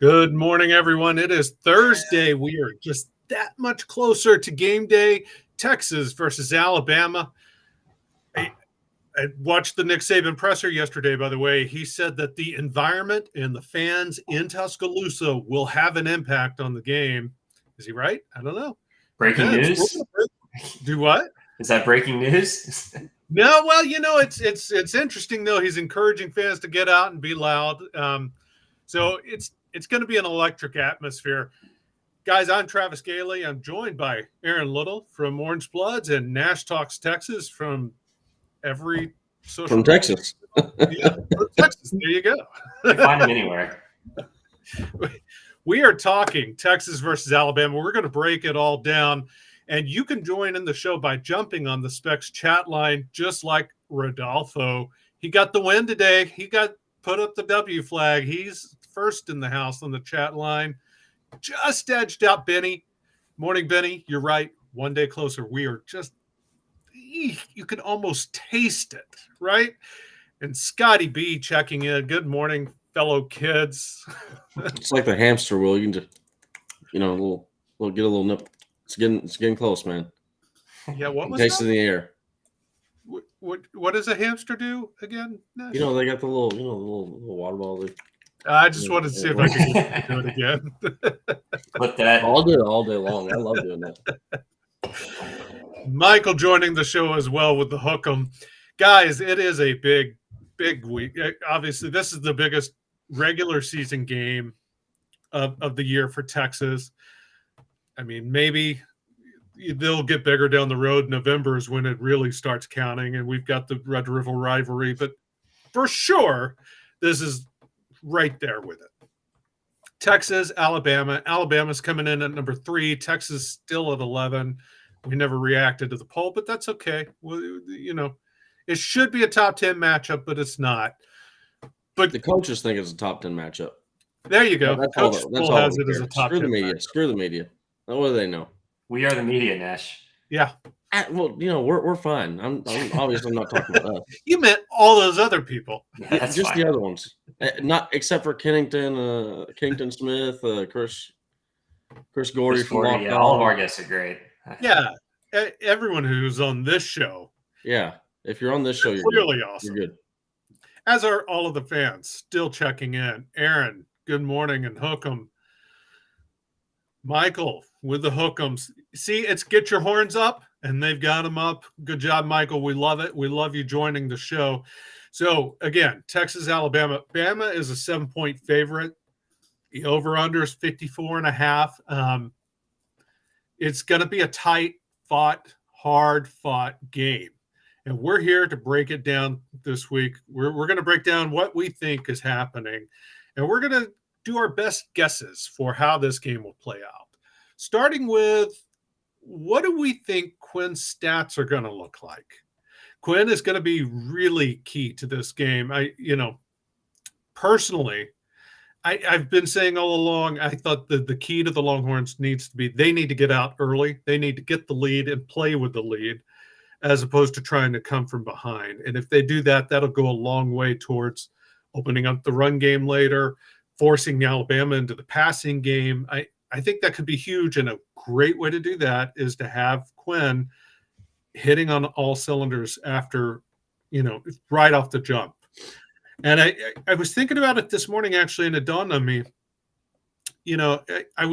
Good morning, everyone. It is Thursday. We are just that much closer to game day. Texas versus Alabama. I watched the Nick Saban presser yesterday, by the way. He said that the environment and the fans in Tuscaloosa will have an impact on the game. Is he right? I don't know. Breaking Depends. news? Do what? Is that breaking news? No, well, it's interesting though. He's encouraging fans to get out and be loud. So it's going to be an electric atmosphere. Guys, I'm Travis Gailey. I'm joined by Aaron Little from Orangebloods and Nash Talks Texas from every social from Texas. Yeah, from Texas. There you go. You can find them anywhere. We are talking Texas versus Alabama. We're going to break it all down. And you can join in the show by jumping on the Specs chat line, just like Rodolfo. He got the win today. He got put up the W flag. He's first in the house on the chat line. Just edged out Benny. Morning, Benny. You're right. One day closer. We are just, you can almost taste it, right? And Scotty B checking in. Good morning, fellow kids. It's like the hamster wheel. You can just, get a little nip. It's getting close, man. Yeah, what was taste that? In the air. What does a hamster do again? Nash? They got the little water bottle. I just wanted to see if I could get to do it again. Put that. I'll do it all day long. I love doing that. Michael joining the show as well with the Hook'em. Guys, it is a big week. Obviously, this is the biggest regular season game of the year for Texas. I mean, maybe they'll get bigger down the road. November is when it really starts counting, and we've got the Red River rivalry. But for sure, this is right there with it. Texas, Alabama. Alabama's coming in at number 3. Texas still at 11. We never reacted to the poll, but that's okay. Well, it should be a top 10 matchup, but it's not. But the coaches think it's a top 10 matchup. There you go. That's Coach all has it as a top 10 Screw the media. matchup. Screw the media. What do they know? We are the media, Nash. Yeah. Well, we're fine. I'm obviously not talking about us. You meant all those other people. Yeah, that's just fine. The other ones, not except for Kennington Smith, Chris Gordy from Gordy, yeah, all of our guests are great. Yeah, everyone who's on this show. Yeah, if you're on this show, you're clearly good. Awesome. You're good. As are all of the fans still checking in. Aaron, good morning, and Hook'em. Michael with the Hook'ems. See, it's get your horns up, and they've got them up. Good job, Michael. We love it. We love you joining the show. So, again, Texas, Alabama. Bama is a 7-point favorite. The over-under is 54.5. It's going to be a tight, hard-fought game. And we're here to break it down this week. We're going to break down what we think is happening. And we're going to do our best guesses for how this game will play out. Starting with, what do we think Quinn's stats are going to look like? Quinn is going to be really key to this game. Personally, I've been saying all along, I thought the key to the Longhorns needs to be, they need to get out early. They need to get the lead and play with the lead, as opposed to trying to come from behind. And if they do that, that'll go a long way towards opening up the run game later, forcing Alabama into the passing game. I think that could be huge, and a great way to do that is to have Quinn hitting on all cylinders after, right off the jump. And I was thinking about it this morning, actually, and it dawned on me, I've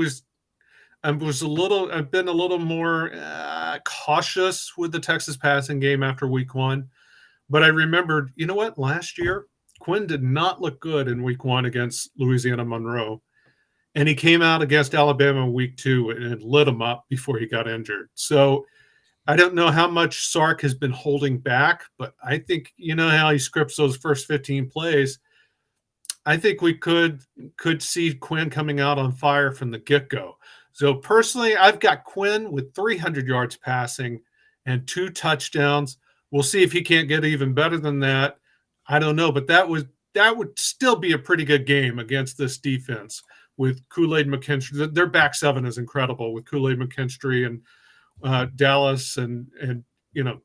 been a little more cautious with the Texas passing game after week 1. But I remembered, last year, Quinn did not look good in week 1 against Louisiana Monroe. And he came out against Alabama in week 2 and lit him up before he got injured. So I don't know how much Sark has been holding back, but I think, how he scripts those first 15 plays. I think we could see Quinn coming out on fire from the get-go. So personally, I've got Quinn with 300 yards passing and 2 touchdowns. We'll see if he can't get even better than that. I don't know, but that would still be a pretty good game against this defense with Kool-Aid McKinstry. Their back 7 is incredible with Kool-Aid McKinstry and Dallas, and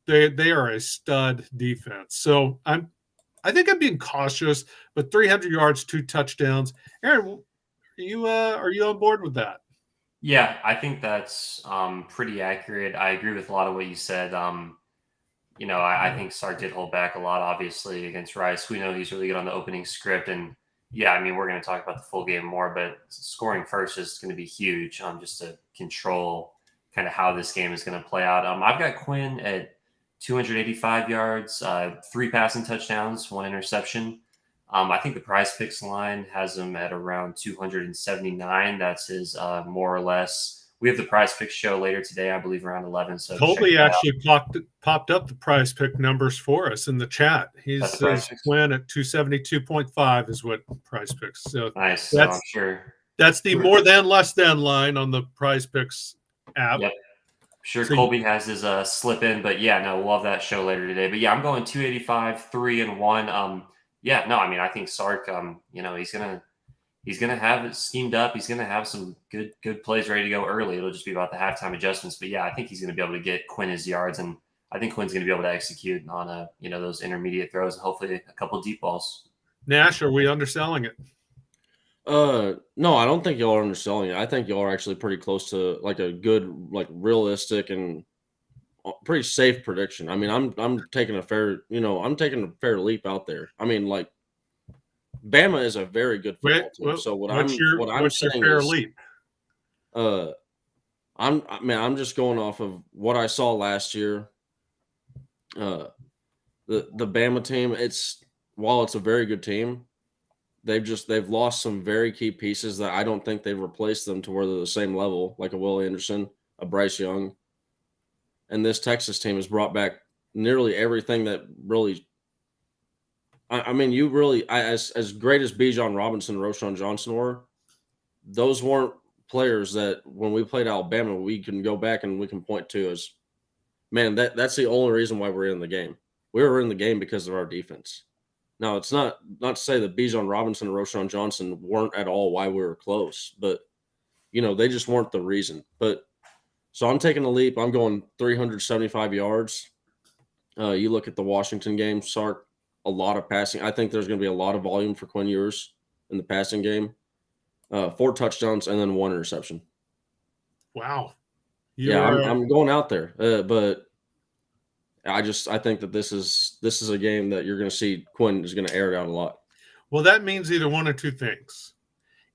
they are a stud defense. So I think I'm being cautious, but 300 yards, 2 touchdowns. Aaron, Are you on board with that? Yeah, I think that's pretty accurate. I agree with a lot of what you said. I think Sark did hold back a lot, obviously, against Rice. We know he's really good on the opening script. And yeah, I mean, we're going to talk about the full game more, but scoring first is going to be huge just to control kind of how this game is going to play out. I've got Quinn at 285 yards, 3 passing touchdowns, 1 interception. I think the Prize Picks line has him at around 279. That's his more or less. We have the Prize Picks show later today, I believe, around 11. So Colby actually popped up the Prize Pick numbers for us in the chat. He says Quinn at 272.5 is what Prize Picks. So nice. So I'm sure that's the more than less than line on the Prize Picks app. Yep. Sure, so Colby has his slip in, but yeah, no, we'll have that show later today. But yeah, I'm going 285, 3 and 1. Yeah, no, I mean, I think Sark, he's gonna have it schemed up. He's gonna have some good plays ready to go early. It'll just be about the halftime adjustments. But yeah, I think he's gonna be able to get Quinn his yards, and I think Quinn's gonna be able to execute on those intermediate throws and hopefully a couple deep balls. Nash, are we underselling it? No, I don't think y'all are underselling it. I think y'all are actually pretty close to like a good, like realistic and pretty safe prediction. I mean, I'm taking a fair leap out there. I mean, like Bama is a very good football team. So what's your fair leap? I'm just going off of what I saw last year. The Bama team, while it's a very good team, they've lost some very key pieces that I don't think they've replaced them to where they're the same level, like a Will Anderson, a Bryce Young. And this Texas team has brought back nearly everything that really I mean, as great as Bijan Robinson and Roschon Johnson were, those weren't players that when we played Alabama, we can go back and we can point to as, man, that's the only reason why we're in the game. We were in the game because of our defense. Now, it's not to say that Bijan Robinson and Roschon Johnson weren't at all why we were close, but, they just weren't the reason. But so I'm taking a leap. I'm going 375 yards. You look at the Washington game, Sark, a lot of passing. I think there's going to be a lot of volume for Quinn Ewers in the passing game. 4 touchdowns and then 1 interception. Wow. I'm going out there, but I think that this is a game that you're going to see Quinn is going to air it out a lot. Well, that means either one or two things.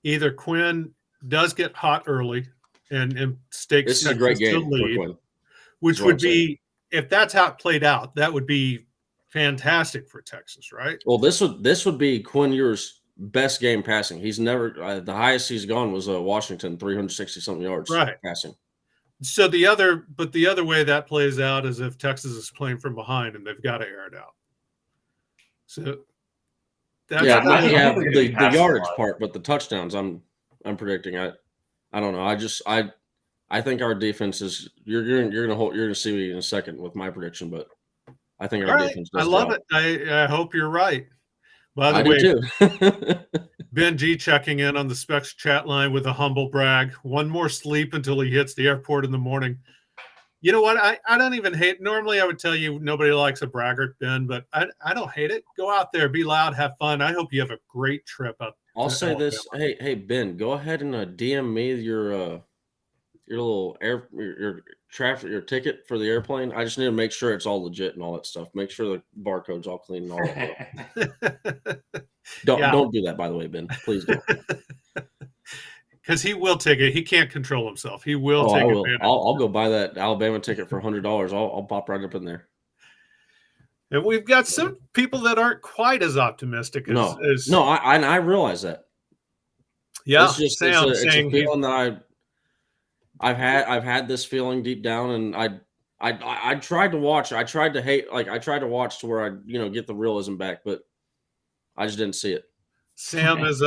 Either Quinn does get hot early and stakes this is a great game to lead, for Quinn, which would be, if that's how it played out, that would be fantastic for Texas, right? Well, this would be Quinn Ewers' best game passing. He's never the highest he's gone was Washington, 360 something yards passing. So the other way that plays out is if Texas is playing from behind and they've got to air it out. So that's the yardage part, but the touchdowns I'm predicting. I don't know. I think our defense is you're gonna see me in a second with my prediction, but I think our defense does. I love it. I hope you're right. By the way, too. Ben G checking in on the Specs chat line with a humble brag. One more sleep until he hits the airport in the morning. You know what? I don't even hate. Normally, I would tell you nobody likes a braggart, Ben, but I don't hate it. Go out there, be loud, have fun. I hope you have a great trip up. I'll say this. Hey, Ben, go ahead and DM me your little your ticket for the airplane. I just need to make sure it's all legit and all that stuff. Make sure the barcode's all clean and all that. Don't do that, by the way, Ben. Please don't. Because he will take it. He can't control himself. He will take it. I'll go buy that Alabama ticket for $100. I'll pop right up in there. And we've got some people that aren't quite as optimistic as I realize that. Yeah, it's just it's a feeling that I've had this feeling deep down, and I tried to watch. I tried to watch to where I get the realism back, but I just didn't see it. Sam is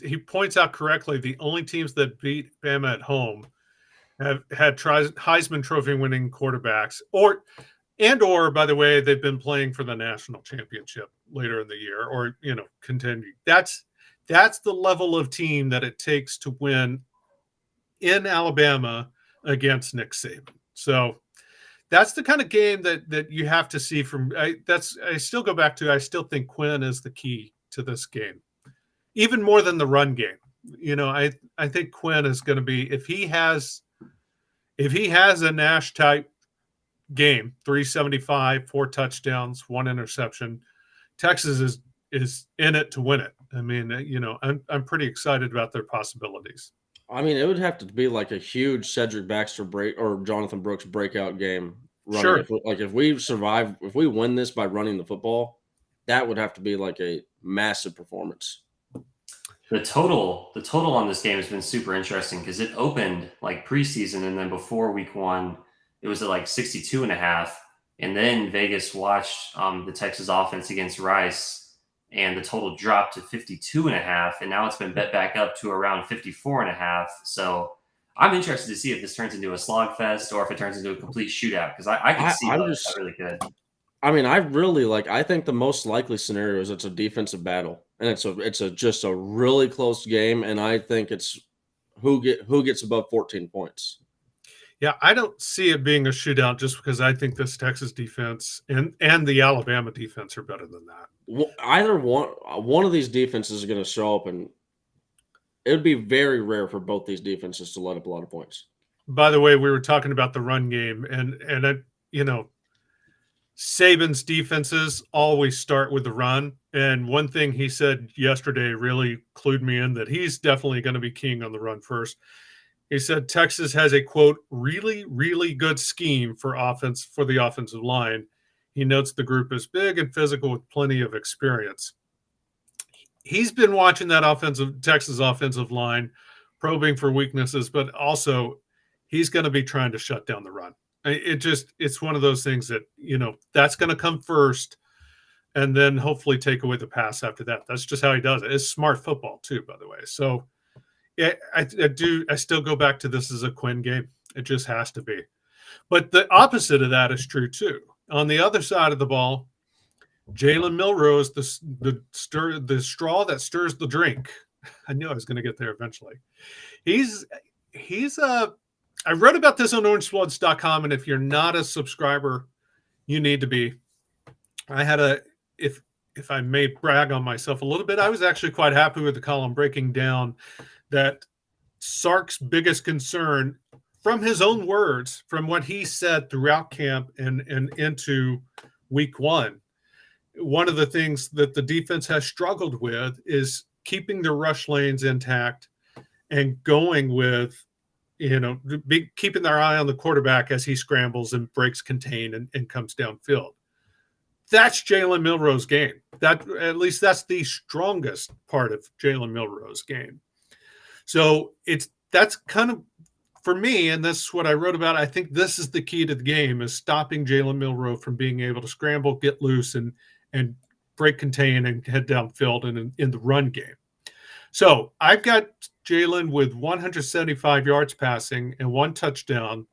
he points out correctly the only teams that beat Bama at home have had Heisman Trophy winning quarterbacks, or by the way, they've been playing for the national championship later in the year, or continue. That's the level of team that it takes to win in Alabama against Nick Saban. So that's the kind of game that you have to see from. I still go back to. I still think Quinn is the key to this game, even more than the run game. I think Quinn is going to be, if he has a Nash type game, 375, 4 touchdowns, 1 interception, Texas is in it to win it. I mean, I'm pretty excited about their possibilities. I mean, it would have to be like a huge Cedric Baxter break or Jonathan Brooks breakout game running. Sure. If we survive, if we win this by running the football, that would have to be like a massive performance. The total on this game has been super interesting because it opened like preseason, and then before week 1, it was at like 62.5. And then Vegas watched the Texas offense against Rice, and the total dropped to 52.5. And now it's been bet back up to around 54.5. So I'm interested to see if this turns into a slogfest or if it turns into a complete shootout, because I can see that really good. I mean, I think the most likely scenario is it's a defensive battle, and it's just a really close game, and I think it's who gets above 14 points. Yeah, I don't see it being a shootout just because I think this Texas defense and the Alabama defense are better than that. Well, either one of these defenses is going to show up, and it would be very rare for both these defenses to let up a lot of points. By the way, we were talking about the run game, and Saban's defenses always start with the run. And one thing he said yesterday really clued me in that he's definitely going to be keying on the run first. He said Texas has a, quote, really, really good scheme for the offensive line. He notes the group is big and physical with plenty of experience. He's been watching that Texas offensive line, probing for weaknesses, but also he's going to be trying to shut down the run. It's one of those things that, that's going to come first and then hopefully take away the pass after that. That's just how he does it. It's smart football too, by the way. So yeah, I still go back to this as a Quinn game. It just has to be. But the opposite of that is true too. On the other side of the ball, Jalen Milrose, the straw that stirs the drink. I knew I was going to get there eventually. I read about this on Orangebloods.com, and if you're not a subscriber, you need to be. I had if I may brag on myself a little bit, I was actually quite happy with the column breaking down that Sark's biggest concern, from his own words, from what he said throughout camp and into week 1, one of the things that the defense has struggled with is keeping the rush lanes intact and going with, keeping their eye on the quarterback as he scrambles and breaks contain and comes downfield. That's Jalen Milrose's game. At least that's the strongest part of Jalen Milrose's game. So that's kind of, for me, and that's what I wrote about, I think this is the key to the game, is stopping Jalen Milroe from being able to scramble, get loose, and break contain and head downfield in the run game. So I've got Jalen with 175 yards passing and 1 touchdown,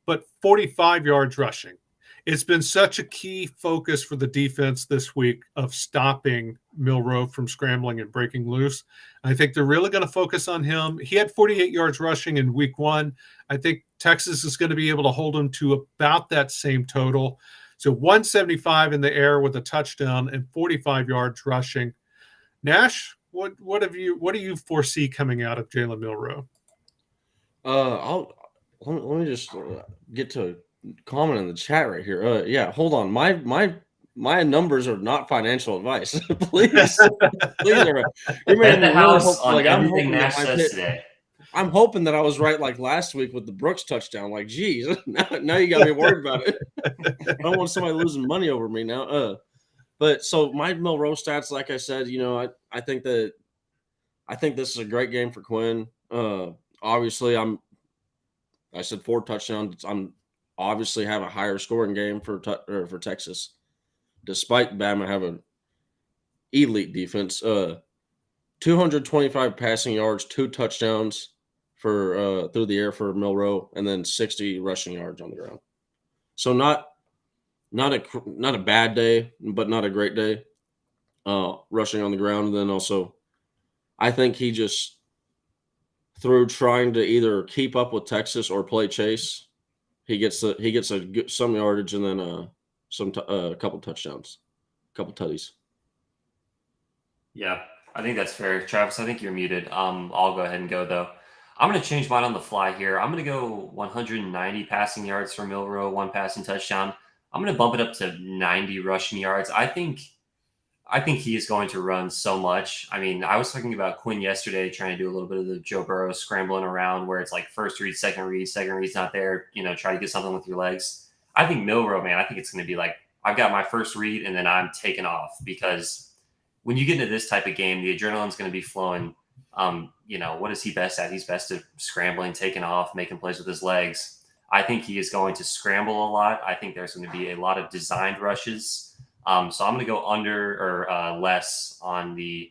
but 45 yards rushing. It's been such a key focus for the defense this week of stopping Milroe from scrambling and breaking loose. I think they're really going to focus on him. He had 48 yards rushing in week 1. I think Texas is going to be able to hold him to about that same total. So 175 in the air with a touchdown and 45 yards rushing. Nash, what do you foresee coming out of Jalen Milroe? Let me just get to comment in the chat right here. Yeah, hold on. My numbers are not financial advice. Please, you're making the house on everything Nash says today. I'm hoping that I was right like last week with the Brooks touchdown. Like, geez, now you got me worried about it. I don't want somebody losing money over me now. But so my Milroe stats, like I said, I think this is a great game for Quinn. Obviously, I said 4 touchdowns. I'm obviously have a higher scoring game for Texas, despite Bama having elite defense. 225 passing yards, 2 touchdowns for through the air for Milroe, and then 60 rushing yards on the ground. So not a bad day, but not a great day. Rushing on the ground, and then also, I think he just, through trying to either keep up with Texas or play chase, he gets some yardage and then a couple touchdowns, a couple tutties. Yeah, I think that's fair. Travis, I think you're muted. I'll go ahead and go though. I'm going to change mine on the fly here. I'm going to go 190 passing yards for Milrow, 1 passing touchdown. I'm going to bump it up to 90 rushing yards. I think he is going to run so much. I mean, I was talking about Quinn yesterday, trying to do a little bit of the Joe Burrow scrambling around where it's like first read, second read's not there. Try to get something with your legs. I think Milrow, man, I think it's going to be like I've got my first read and then I'm taking off because when you get into this type of game, the adrenaline's going to be flowing. What is he best at? He's best at scrambling, taking off, making plays with his legs. I think he is going to scramble a lot. I think there's going to be a lot of designed rushes. So I'm going to go under or less on the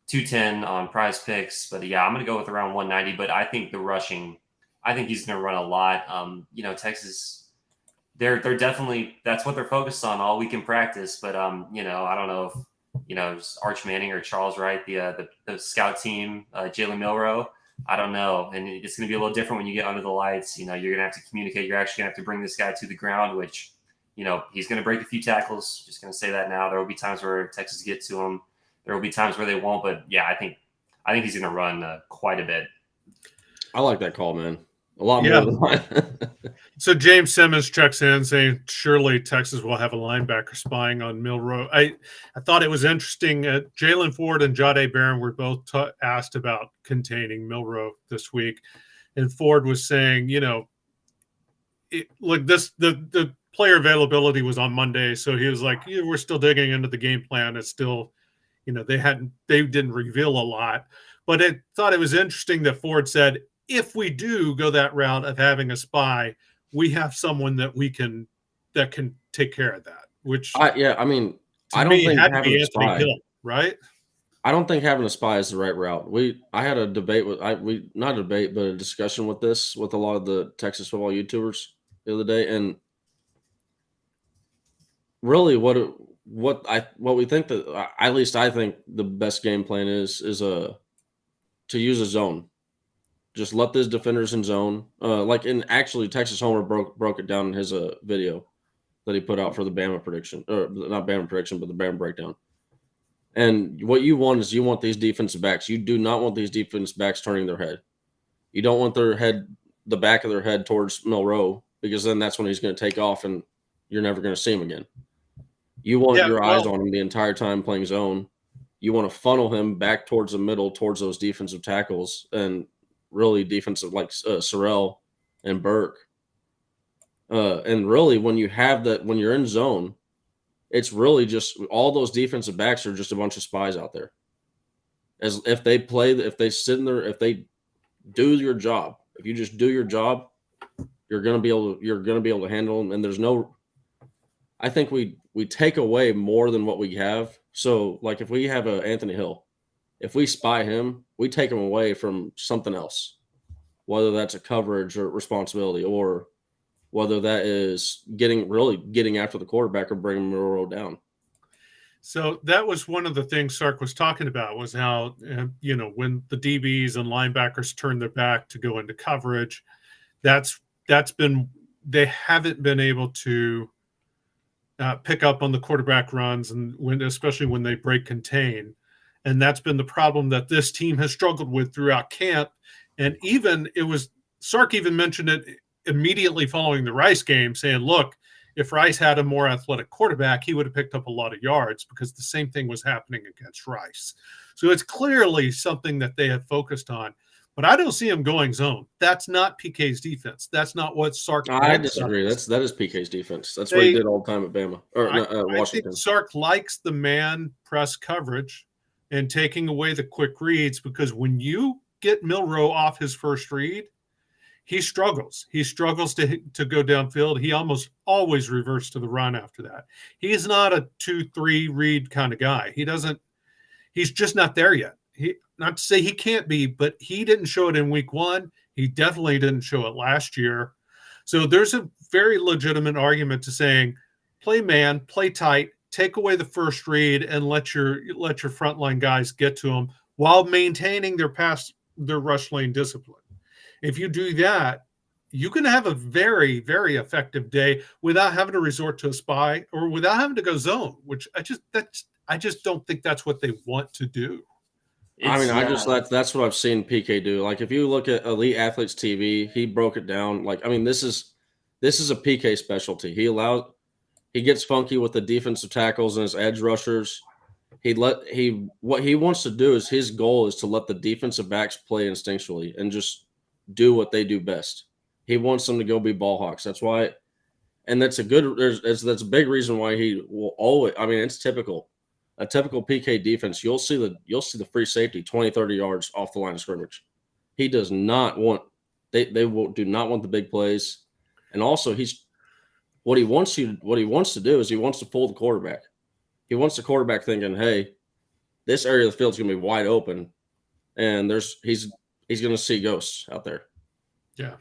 210 on prize picks. But yeah, I'm going to go with around 190. But I think the rushing, I think he's going to run a lot. Texas, they're definitely, that's what they're focused on all week in practice. But, I don't know if, Arch Manning or Charles Wright, the scout team, Jalen Milrow, I don't know. And it's going to be a little different when you get under the lights. You're going to have to communicate. You're actually going to have to bring this guy to the ground, which, he's going to break a few tackles. Just going to say that now. There will be times where Texas get to him. There will be times where they won't. But yeah, I think he's going to run quite a bit. I like that call, man. A lot more than mine. So James Simmons checks in saying, surely Texas will have a linebacker spying on Milrow. I thought it was interesting. Jalen Ford and Jahdae Barron were both asked about containing Milrow this week. And Ford was saying, the player availability was on Monday. So he was like, we're still digging into the game plan. It's still, they didn't reveal a lot. But I thought it was interesting that Ford said, if we do go that route of having a spy, we have someone that can take care of that. Which I don't think having a spy, Hill, right? I don't think having a spy is the right route. I had a debate not a debate, but a discussion with a lot of the Texas football YouTubers the other day, and really what we think that at least I think the best game plan is to use a zone. Just let these defenders in zone. Actually, Texas Homer broke it down in his video that he put out for the Bama prediction, or not Bama prediction, but the Bama breakdown. And what you want these defensive backs. You do not want these defensive backs turning their head. You don't want the back of their head towards Milrow, because then that's when he's going to take off and you're never going to see him again. You want your eyes on him the entire time playing zone. You want to funnel him back towards the middle, towards those defensive tackles, and really defensive like Sorrell and Burke. And really when you're in zone, it's really just all those defensive backs are just a bunch of spies out there. As if they sit in there, if they do your job, if you just do your job, you're going to be able to handle them. And I think we take away more than what we have. So like if we have a Anthony Hill, if we spy him, we take him away from something else, whether that's a coverage or responsibility, or whether that is getting after the quarterback or bringing Milrow down. So that was one of the things Sark was talking about, was how, when the DBs and linebackers turn their back to go into coverage, they haven't been able to pick up on the quarterback runs, and especially when they break contain. And that's been the problem that this team has struggled with throughout camp. And Sark even mentioned it immediately following the Rice game, saying, look, if Rice had a more athletic quarterback, he would have picked up a lot of yards, because the same thing was happening against Rice. So it's clearly something that they have focused on. But I don't see him going zone. That's not PK's defense. That's not what Sark. I disagree. That is PK's defense. That's what he did all the time at Bama or Washington. I think Sark likes the man press coverage and taking away the quick reads, because when you get Milrow off his first read, he struggles. He struggles to go downfield. He almost always reverts to the run after that. He's not a 2-3 read kind of guy. He's just not there yet. Not to say he can't be, but he didn't show it in week 1. He definitely didn't show it last year. So there's a very legitimate argument to saying, play man, play tight, take away the first read, and let your frontline guys get to him while maintaining their rush lane discipline. If you do that, you can have a very, very effective day without having to resort to a spy or without having to go zone, which I just don't think that's what they want to do. That's what I've seen PK do. Like if you look at Elite Athletes TV, he broke it down. Like this is a PK specialty. He gets funky with the defensive tackles and his edge rushers. What he wants to do is his goal is to let the defensive backs play instinctually and just do what they do best. He wants them to go be ball hawks. That's why, and that's a big reason why he will always. It's typical. A typical PK defense, you'll see the free safety 20, 30 yards off the line of scrimmage. He does not want do not want the big plays. And also what he wants to do is he wants to fool the quarterback. He wants the quarterback thinking, hey, this area of the field is going to be wide open, and he's going to see ghosts out there. Yeah.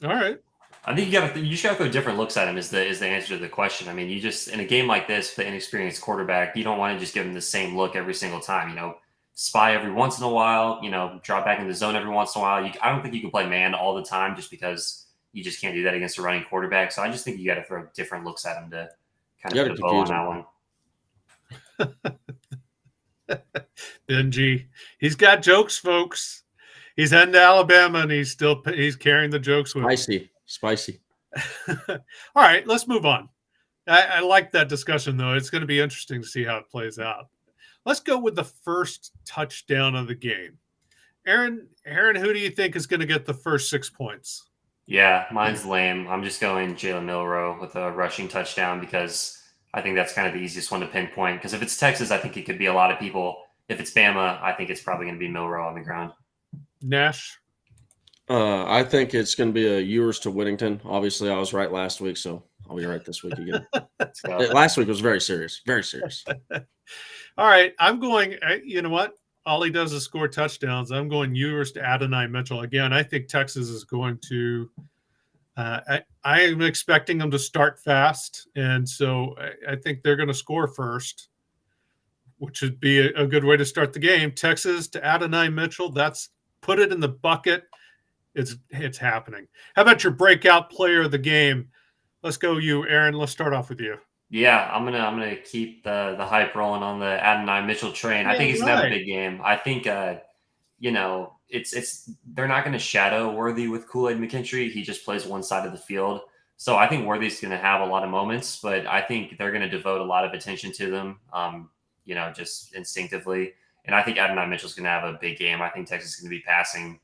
All right. I think you should throw different looks at him is the answer to the question. I mean, you just in a game like this, the inexperienced quarterback, you don't want to just give him the same look every single time. Spy every once in a while. Drop back in the zone every once in a while. I don't think you can play man all the time just because you just can't do that against a running quarterback. So I just think you got to throw different looks at him to kind of put a bow on that one. Benji, he's got jokes, folks. He's heading to Alabama, and he's carrying the jokes with him. Spicy. All right, let's move on. I like that discussion, though. It's going to be interesting to see how it plays out. Let's go with the first touchdown of the game. Aaron, who do you think is going to get the first 6 points? Yeah, mine's lame. I'm just going Jalen Milroe with a rushing touchdown because I think that's kind of the easiest one to pinpoint. Because if it's Texas, I think it could be a lot of people. If it's Bama, I think it's probably going to be Milroe on the ground. Nash? I think it's going to be a Ewers to Whittington. Obviously, I was right last week, so I'll be right this week again. Last week was very serious. Very serious. All right. I'm going, you know what? All he does is score touchdowns. I'm going Ewers to Adonai Mitchell. Again, I think Texas is going to I am expecting them to start fast, and so I think they're going to score first, which would be a good way to start the game. Texas to Adonai Mitchell. That's put it in the bucket. It's happening. How about your breakout player of the game? Let's go, you, Aaron. Let's start off with you. Yeah, I'm gonna keep the hype rolling on the Adonai Mitchell train. I think he's gonna have a big game. I think it's they're not gonna shadow Worthy with Kool-Aid McKinstry. He just plays one side of the field. So I think Worthy's gonna have a lot of moments, but I think they're gonna devote a lot of attention to them, just instinctively. And I think Adonai Mitchell's gonna have a big game. I think Texas is gonna be passing,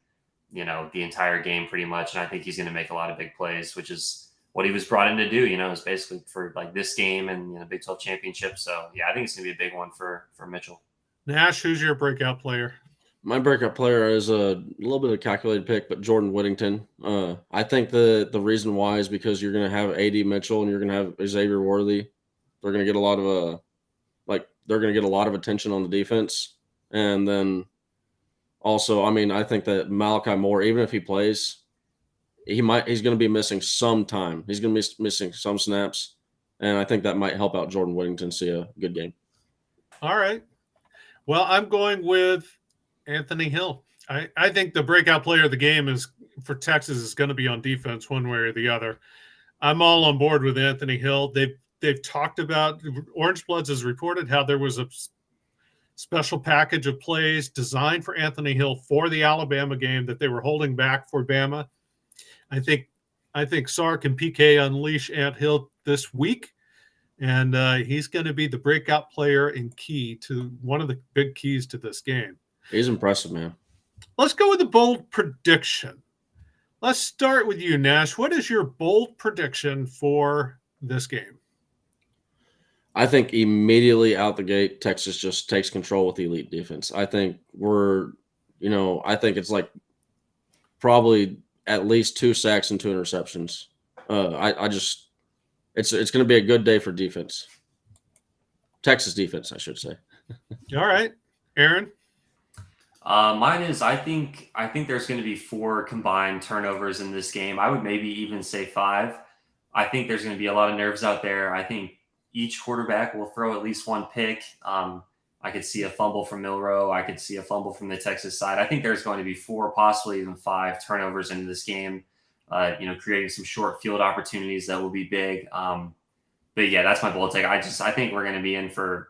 the entire game pretty much. And I think he's gonna make a lot of big plays, which is what he was brought in to do, is basically for like this game and Big 12 championship. So yeah, I think it's gonna be a big one for Mitchell. Nash, who's your breakout player? My breakout player is a little bit of a calculated pick, but Jordan Whittington. I think the reason why is because you're going to have AD Mitchell and you're going to have Xavier Worthy. They're going to get a lot of attention on the defense, and then also, I think that Malachi Moore, even if he plays, he's going to be missing some time. He's going to be missing some snaps, and I think that might help out Jordan Whittington see a good game. All right. Well, I'm going with Anthony Hill. I think the breakout player of the game for Texas is going to be on defense one way or the other. I'm all on board with Anthony Hill. They've talked about, Orangebloods has reported how there was a special package of plays designed for Anthony Hill for the Alabama game that they were holding back for Bama. I think Sark and PK unleash Ant Hill this week, and he's going to be the breakout player and key to one of the big keys to this game. He's impressive, man. Let's go with a bold prediction. Let's start with you, Nash. What is your bold prediction for this game? I think immediately out the gate, Texas just takes control with the elite defense. I think I think it's like probably at least 2 sacks and 2 interceptions. It's going to be a good day for defense. Texas defense, I should say. All right, Aaron. Mine is I think there's going to be 4 combined turnovers in this game. I would maybe even say 5. I think there's going to be a lot of nerves out there. I think each quarterback will throw at least 1 pick. I could see a fumble from Milroe. I could see a fumble from the Texas side. I think there's going to be 4, possibly even 5 turnovers into this game, creating some short field opportunities that will be big. but yeah, that's my bold take. I think we're going to be in for,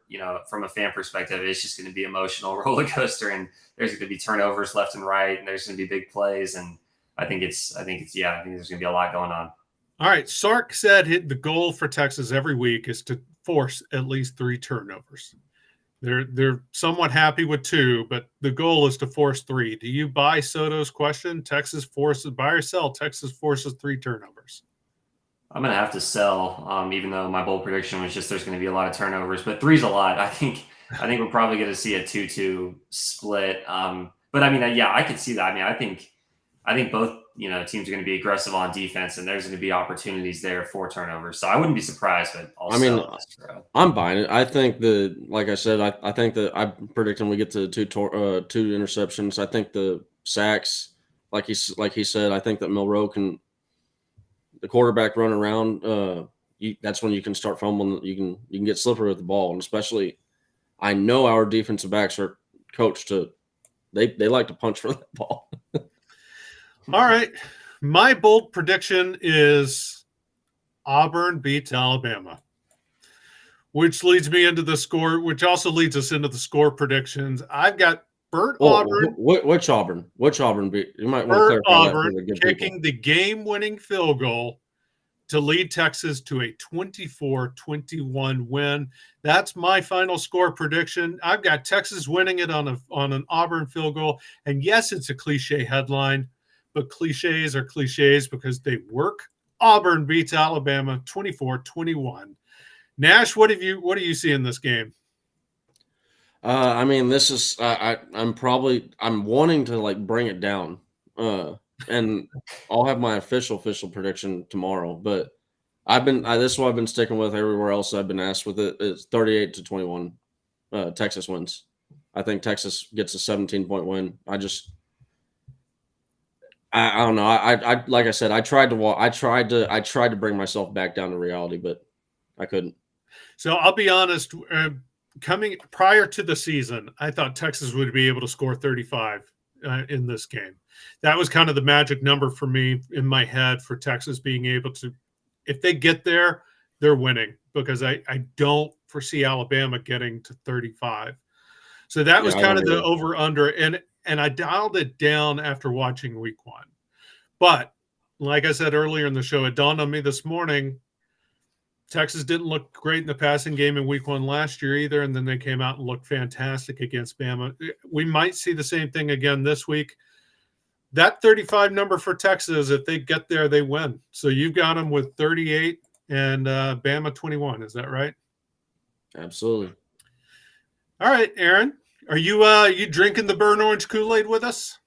from a fan perspective, it's just going to be emotional roller coaster, and there's going to be turnovers left and right, and there's going to be big plays, and I think there's going to be a lot going on. All right, Sark said the goal for Texas every week is to force at least 3 turnovers. They're somewhat happy with 2, but the goal is to force 3. Do you buy Soto's question? Texas forces, buy or sell? Texas forces 3 turnovers. I'm going to have to sell, even though my bold prediction was just there's going to be a lot of turnovers, but 3's a lot. I think we're probably going to see a 2-2 split. But I mean, yeah, I could see that. I mean, I think both, teams are going to be aggressive on defense, and there's going to be opportunities there for turnovers. So I wouldn't be surprised, but also, I'm buying it. I think like I said, I think that I'm predicting we get to 2 interceptions. I think the sacks, like he said, I think that Milroe can, the quarterback run around. That's when you can start fumbling. You can get slippery with the ball, and especially, I know our defensive backs are coached to, they like to punch for that ball. All right. My bold prediction is Auburn beats Alabama, which leads me into the score, which also leads us into the score predictions. I've got Auburn. Which Auburn? Which Auburn beat? You might want to clarify Auburn that for the kicking the game-winning field goal to lead Texas to a 24-21 win. That's my final score prediction. I've got Texas winning it on an Auburn field goal. And yes, it's a cliche headline, but cliches are cliches because they work. Auburn beats Alabama 24-21. Nash, what do you see in this game? I mean, this is I'm wanting to bring it down, and I'll have my official prediction tomorrow. But this is what I've been sticking with everywhere else I've been asked with it. It's 38-21. Texas wins. I think Texas gets a 17-point win. I don't know. I like I said, I tried to bring myself back down to reality, but I couldn't. So I'll be honest. Coming prior to the season, I thought Texas would be able to score 35 in this game. That was kind of the magic number for me in my head for Texas being able to, if they get there, they're winning, because I don't foresee Alabama getting to 35. So that was kind of the over under, and I dialed it down after watching week 1. But like I said earlier in the show, it dawned on me this morning, Texas didn't look great in the passing game in week 1 last year either, and then they came out and looked fantastic against Bama. We might see the same thing again this week. That 35 number for Texas, if they get there, they win. So you've got them with 38 and Bama 21. Is that right? Absolutely. All right, Aaron, are you drinking the burnt orange Kool-Aid with us?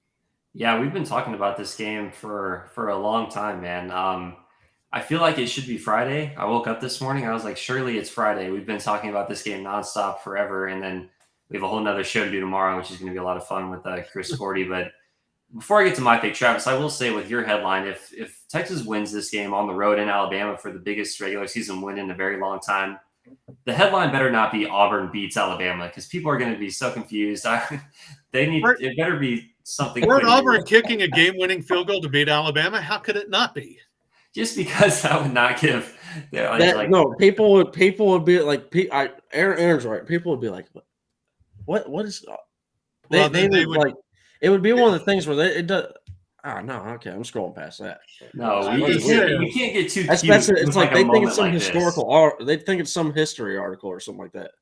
Yeah, we've been talking about this game for a long time, man. I feel like it should be Friday. I woke up this morning. I was like, surely it's Friday. We've been talking about this game nonstop forever. And then we have a whole nother show to do tomorrow, which is going to be a lot of fun with Chris Gordy. But before I get to my pick, Travis, I will say with your headline, if Texas wins this game on the road in Alabama for the biggest regular season win in a very long time, the headline better not be Auburn beats Alabama, because people are going to be so confused. It better be something. Auburn kicking a game-winning field goal to beat Alabama? How could it not be? Just because I would not give no, people would be like, Aaron's right. People would be like, what is? They would like, it would be one of the things where it does. Oh no, okay, I'm scrolling past that. No, you can't get too. It's like they think it's some historical. They think it's some history article or something like that.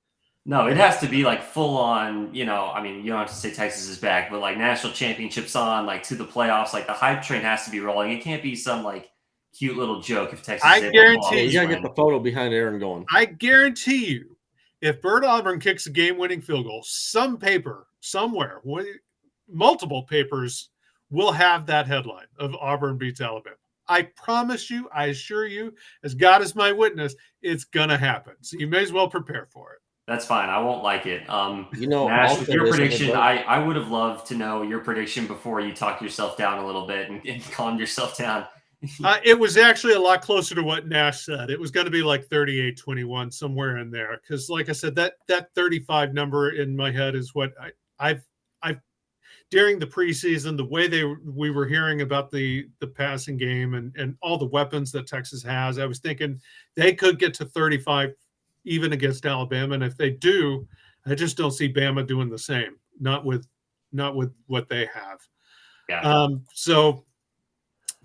No, it has to be like full on. I mean, you don't have to say Texas is back, but like national championships on, like to the playoffs. Like the hype train has to be rolling. It can't be some like cute little joke if Texas. I guarantee you gotta get the photo behind Aaron going. I guarantee you, if Bert Auburn kicks a game-winning field goal, some paper somewhere, multiple papers, will have that headline of Auburn beats Alabama. I promise you, I assure you, as God is my witness, it's gonna happen. So you may as well prepare for it. That's fine. I won't like it. Nash, with your prediction, I would have loved to know your prediction before you talked yourself down a little bit and calmed yourself down. It was actually a lot closer to what Nash said. It was going to be like 38-21, somewhere in there. Because, like I said, that 35 number in my head is what I've during the preseason, the way we were hearing about the passing game and all the weapons that Texas has, I was thinking they could get to 35 even against Alabama. And if they do, I just don't see Bama doing the same. Not with what they have. Yeah. So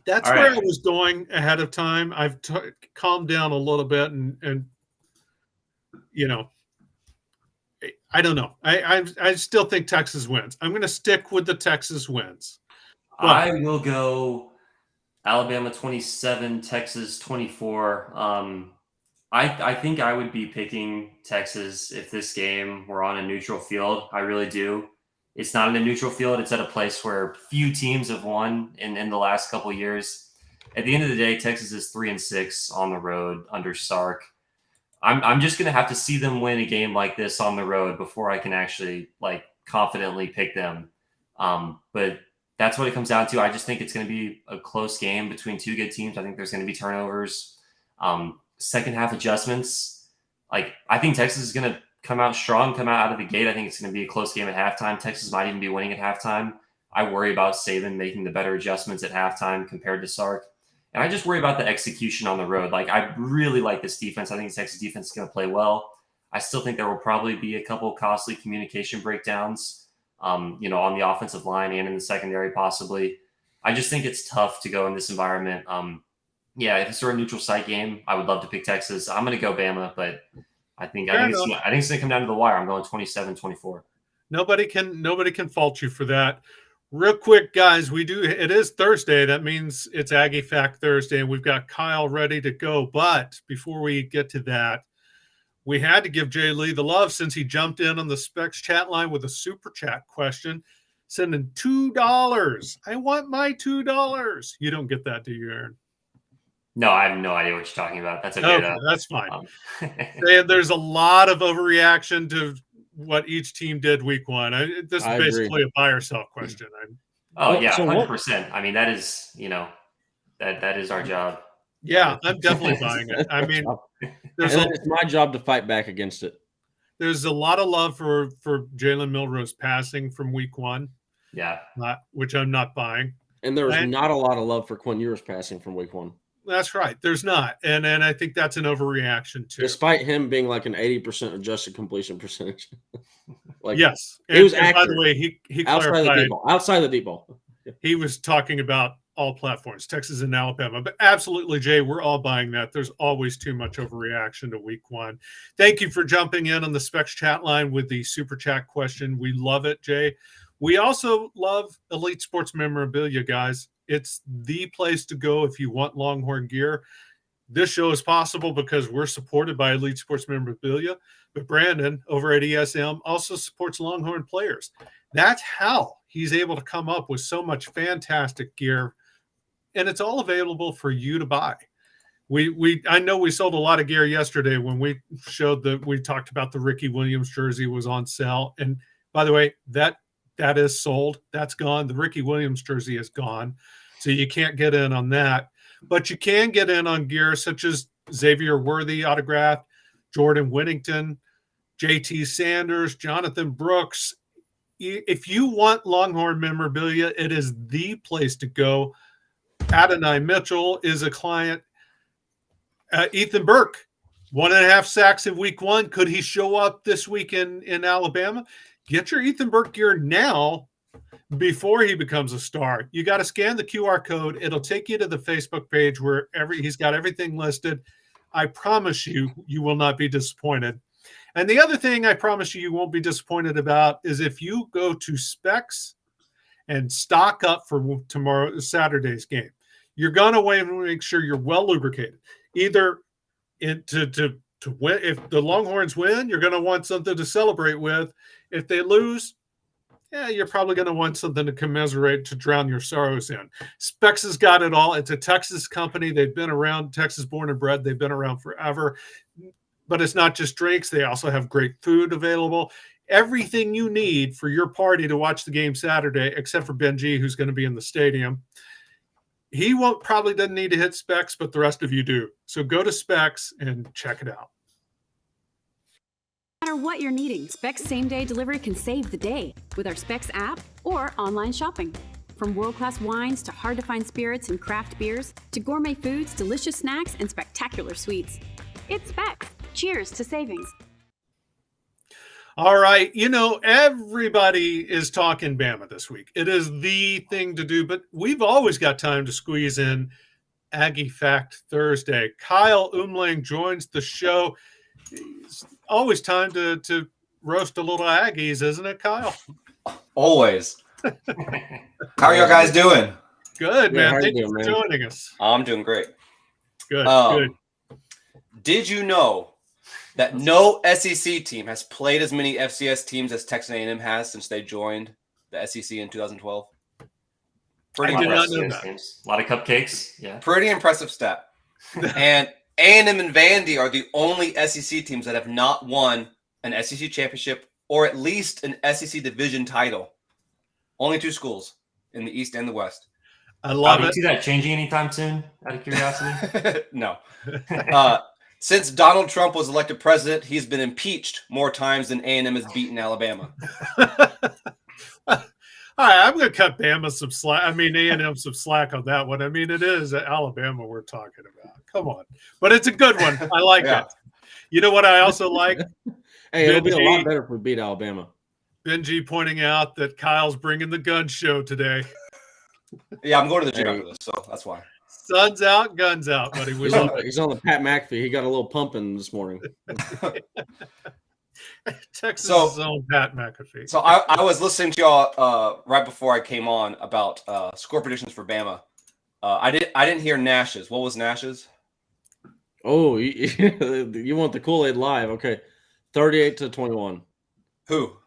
that's All where right. I was going ahead of time. I've calmed down a little bit and I don't know. I still think Texas wins. I'm going to stick with the Texas wins. But I will go Alabama 27, Texas 24. I think I would be picking Texas if this game were on a neutral field. I really do. It's not in a neutral field. It's at a place where few teams have won in the last couple of years. At the end of the day, Texas is 3-6 on the road under Sark. I'm just gonna have to see them win a game like this on the road before I can actually confidently pick them. But that's what it comes down to. I just think it's going to be a close game between two good teams. I think there's going to be turnovers. Second half adjustments. I think Texas is going to come out strong, come out of the gate. I think it's going to be a close game at halftime. Texas might even be winning at halftime. I worry about Saban making the better adjustments at halftime compared to Sark. And I just worry about the execution on the road. I really like this defense. I think the Texas defense is going to play well. I still think there will probably be a couple costly communication breakdowns, on the offensive line and in the secondary possibly. I just think it's tough to go in this environment. If it's a neutral site game, I would love to pick Texas. I'm going to go Bama, but I think it's going to come down to the wire. I'm going 27-24. Nobody can fault you for that. Real quick, guys, it is Thursday. That means it's Aggie Fact Thursday, and we've got Kyle ready to go. But before we get to that, we had to give Jay Lee the love since he jumped in on the Specs chat line with a super chat question, sending $2. I want my $2. You don't get that, do you, Aaron? No, I have no idea what you're talking about. That's okay. Okay, that's fine. There's a lot of overreaction to what each team did week one. This is basically a buy or sell question. 100%. I mean, that is, that is our job. Yeah, I'm definitely buying it. I mean, it's my job to fight back against it. There's a lot of love for Jalen Milrose passing from week one. Yeah. Which I'm not buying. And there was not a lot of love for Quinn Ewers passing from week one. That's right. There's not. And I think that's an overreaction too. Despite him being an 80% adjusted completion percentage. Yes. He was accurate. By the way, he clarified. Outside the deep ball. He was talking about all platforms, Texas and Alabama. But absolutely, Jay, we're all buying that. There's always too much overreaction to week one. Thank you for jumping in on the Specs chat line with the super chat question. We love it, Jay. We also love Elite Sports memorabilia, guys. It's the place to go if you want Longhorn gear. This show is possible because we're supported by Elite Sports memorabilia, but Brandon over at ESM also supports Longhorn players. That's how he's able to come up with so much fantastic gear, and it's all available for you to buy. I know we sold a lot of gear yesterday when we talked about the Ricky Williams jersey was on sale. And by the way, that is sold. That's gone. The Ricky Williams jersey is gone. So you can't get in on that. But you can get in on gear such as Xavier Worthy autograph, Jordan Whittington, JT Sanders, Jonathan Brooks. If you want Longhorn memorabilia, it is the place to go. Adonai Mitchell is a client. Ethan Burke, 1.5 sacks in week one. Could he show up this week in Alabama? Get your Ethan Burke gear now before he becomes a star. You got to scan the QR code. It'll take you to the Facebook page where he's got everything listed. I promise you will not be disappointed. And the other thing I promise you won't be disappointed about is if you go to Specs and stock up for Saturday's game, you're going to make sure you're well lubricated. Either to win. If the Longhorns win, you're going to want something to celebrate with. If they lose, you're probably going to want something to commiserate, to drown your sorrows in. Specs has got it all. It's a Texas company. They've been around, Texas born and bred. They've been around forever. But it's not just drinks. They also have great food available. Everything you need for your party to watch the game Saturday, except for Benji, who's going to be in the stadium. He probably doesn't need to hit Specs, but the rest of you do. So go to Specs and check it out. matter what you're needing, Specs same-day delivery can save the day with our Specs app or online shopping. From world-class wines to hard-to-find spirits and craft beers to gourmet foods, delicious snacks, and spectacular sweets. It's Specs. Cheers to savings. All right. Everybody is talking Bama this week. It is the thing to do, but we've always got time to squeeze in Aggie Fact Thursday. Kyle Umlang joins the show. It's always time to roast a little Aggies, isn't it, Kyle? Always. How are y'all guys doing? Good, man. How Thank you you for doing, man? joining us. I'm doing great. Good, good. Did you know that no SEC team has played as many FCS teams as Texas A&M has since they joined the SEC in 2012? I did not know that. Teams. A lot of cupcakes. Yeah. Pretty impressive stat. And A&M and Vandy are the only SEC teams that have not won an SEC championship or at least an SEC division title. Only 2 schools in the East and the West. I love Do you it. see that changing anytime soon? Out of curiosity. No. Since Donald Trump was elected president, he's been impeached more times than A&M has beaten Alabama. All right, I'm going to cut Bama some slack. A&M some slack on that one. It is Alabama we're talking about. Come on. But it's a good one. I like Yeah. it. You know what I also like? Hey, it'll be a lot Benji. better if we beat Alabama. Benji pointing out that Kyle's bringing the gun show today. Yeah, I'm going to the gym after this, so that's why. Sun's out, guns out, buddy. We love it. He's on the Pat McAfee. He got a little pumping this morning. Texas' So- own Pat McAfee. So I was listening to y'all right before I came on about score predictions for Bama. I didn't hear Nash's. What was Nash's? Oh, you want the Kool-Aid live? Okay, 38-21, Who?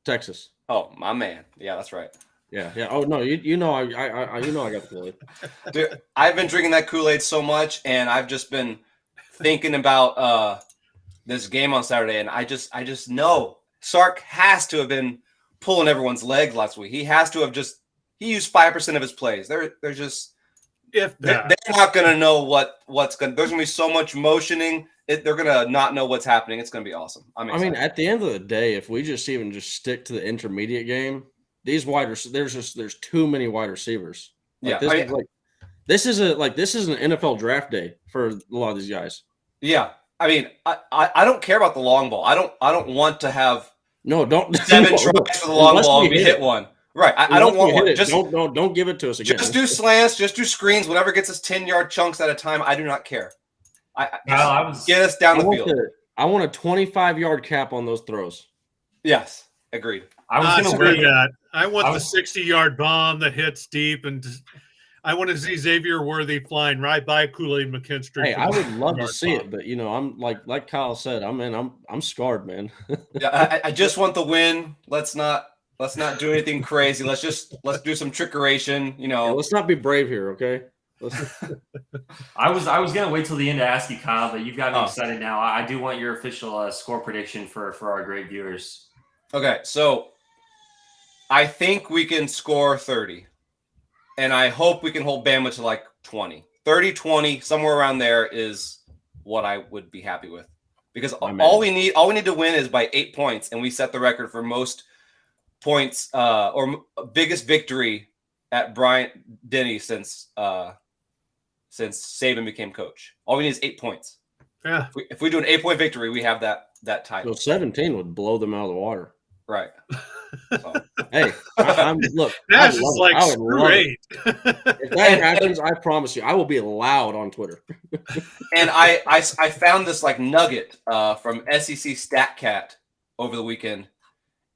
Texas. Oh, my man. Yeah, that's right. Yeah. Oh no, you know I got the Kool-Aid. Dude, I've been drinking that Kool-Aid so much, and I've just been thinking about this game on Saturday, and I just know Sark has to have been pulling everyone's legs last week. He has to have he used 5% of his plays. They're just If that. they're not gonna know what's gonna. There's gonna be so much motioning. They're gonna not know what's happening. It's gonna be awesome. At the end of the day, if we just stick to the intermediate game, these there's too many wide receivers. Yeah, this is an NFL draft day for a lot of these guys. yeah. I don't care about the long ball. I don't want to have No, don't 7 tries for the long ball and we hit one. Right. I don't want one. Just don't give it to us again. Just do slants, just do screens, whatever gets us 10-yard chunks at a time. I do not care. Get us down the field. I want a 25-yard cap on those throws. Yes, agreed. I was going to screw wait. that. I want the 60-yard bomb that hits deep, and I want to see Xavier Worthy flying right by Kool-Aid McKinstry. Hey, I would love to see it, but I'm like Kyle said, I'm scarred, man. Yeah, I just want the win. Let's not do anything crazy. Let's do some trickeration. Let's not be brave here, okay? I was going to wait till the end to ask you, Kyle, but you've got me excited now. I do want your official score prediction for our great viewers. Okay, so I think we can score 30, and I hope we can hold Bama to like 20. 30-20, somewhere around there is what I would be happy with. Because all we need to win is by 8 points, and we set the record for most points or biggest victory at Bryant-Denny since Saban became coach. All we need is 8 points. Yeah. If we do an 8-point victory, we have that title. So 17 would blow them out of the water. Right. So. Hey, look. That's just like great. If that happens, I promise you, I will be loud on Twitter. And I found this like nugget from SEC StatCat over the weekend,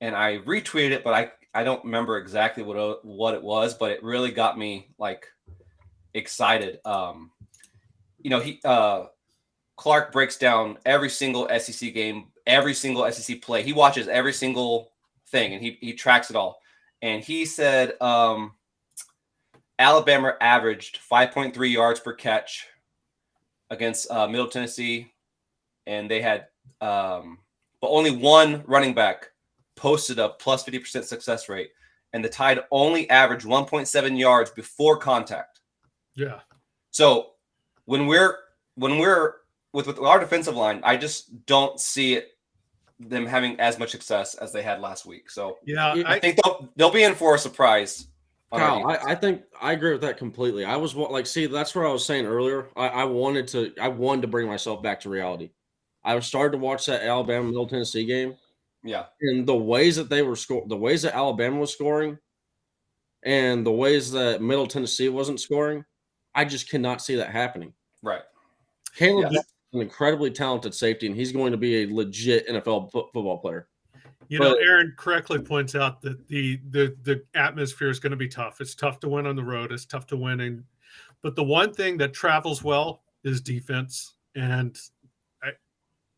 and I retweeted it, but I don't remember exactly what it was, but it really got me like excited. Clark breaks down every single SEC game, every single SEC play. He watches every single thing, and he tracks it all. And he said Alabama averaged 5.3 yards per catch against Middle Tennessee, and they had but only one running back posted a plus 50% success rate, and the Tide only averaged 1.7 yards before contact. Yeah. So when we're with our defensive line, I just don't see it them having as much success as they had last week. So Yeah, Yeah, I think they'll be in for a surprise. on our Kyle, defense. I think I agree with that completely. I was like, see, that's what I was saying earlier. I wanted to bring myself back to reality. I started to watch that Alabama Middle Tennessee game, Yeah, and the ways that the ways that Alabama was scoring, and the ways that Middle Tennessee wasn't scoring, I just cannot see that happening. right. Caleb Yeah. is an incredibly talented safety, and he's going to be a legit NFL football player. You know, But- Aaron correctly points out that the atmosphere is going to be tough. It's tough to win on the road. It's tough to win but the one thing that travels well is defense. And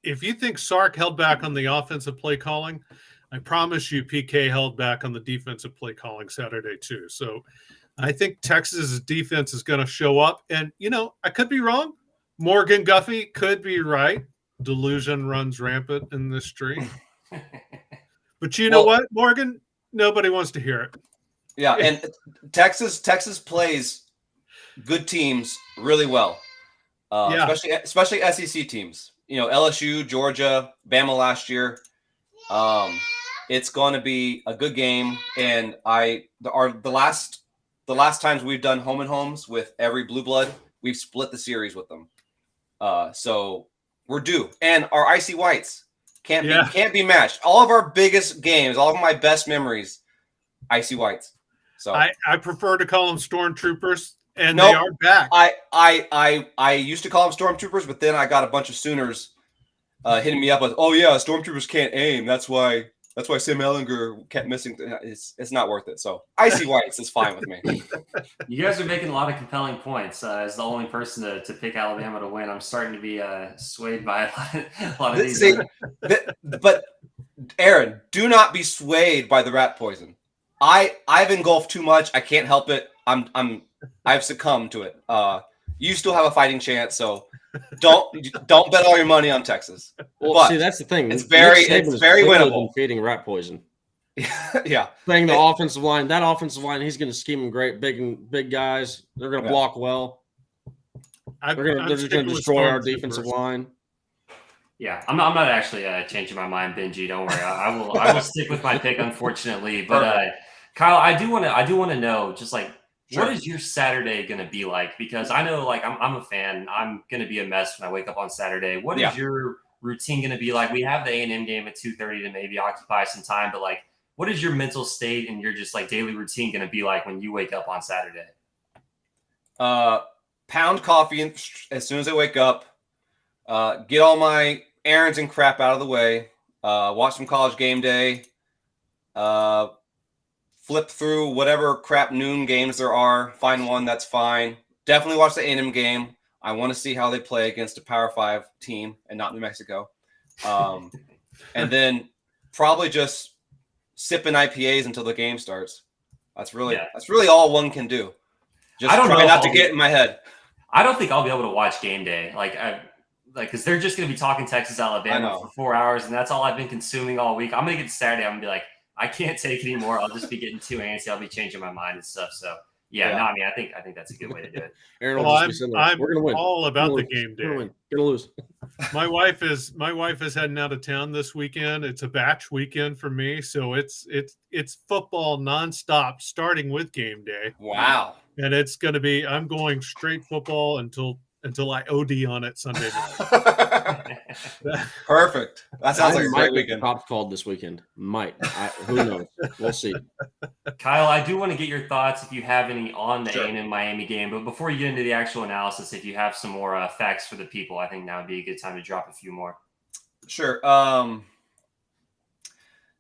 if you think Sark held back on the offensive play calling, I promise you PK held back on the defensive play calling Saturday too. So I think Texas's defense is going to show up. And, you know, I could be wrong. Morgan Guffey could be right. Delusion runs rampant in this street. But you know what, Morgan? Nobody wants to hear it. Yeah, and Texas plays good teams really well, especially SEC teams. You know, LSU, Georgia, Bama last year. It's going to be a good game, and the last times we've done home and homes with every blue blood, we've split the series with them. So we're due, and our icy whites can't be matched. All of our biggest games, all of my best memories, icy whites. So I prefer to call them stormtroopers, and they are back. I used to call them stormtroopers, but then I got a bunch of Sooners hitting me up with, "Oh yeah, stormtroopers can't aim. That's why Sam Ellinger kept missing." It's not worth it. So icy whites is fine with me. You guys are making a lot of compelling points. As the only person to pick Alabama to win, I'm starting to be swayed by a lot of these. See, but Aaron, do not be swayed by the rat poison. I've engulfed too much. I can't help it. I've succumbed to it. You still have a fighting chance, so don't bet all your money on Texas. Well, but see, that's the thing. It's very winnable. Feeding rat poison. Yeah, playing the offensive line. That offensive line, he's going to scheme them great, big guys. They're going to block well. They're just going to destroy our defensive line. Yeah, I'm not actually changing my mind, Benji. Don't worry. I will stick with my pick, unfortunately. But Kyle, I do want to know, just like, what is your Saturday going to be like? Because I know, like, I'm a fan. I'm going to be a mess when I wake up on Saturday. What is your routine going to be like? We have the A&M game at 2:30 to maybe occupy some time, but like, what is your mental state and your just like daily routine going to be like when you wake up on Saturday? Pound coffee as soon as I wake up. Get all my errands and crap out of the way. Watch some College Game Day. Flip through whatever crap noon games there are. Find one that's fine. Definitely watch the A&M game. I want to see how they play against a Power 5 team and not New Mexico. And then probably just sipping IPAs until the game starts. That's really all one can do. Just try not to get in my head. I don't think I'll be able to watch game day. Because they're just going to be talking Texas, Alabama for 4 hours, and that's all I've been consuming all week. I'm going to get to Saturday. I'm going to be like, I can't take it anymore. I'll just be getting too antsy. I'll be changing my mind and stuff. So, I think that's a good way to do it. Aaron, I'm we're going to win. all about the game day. Going to lose. My wife is heading out of town this weekend. It's a batch weekend for me, so it's football nonstop, starting with game day. Wow. And it's going to be, I'm going straight football until I OD on it Sunday night. Perfect. That sounds like a great weekend. Cops called this weekend. Who knows? We'll see. Kyle, I do want to get your thoughts if you have any on the A&M Miami game. But before you get into the actual analysis, if you have some more facts for the people, I think now would be a good time to drop a few more. Sure.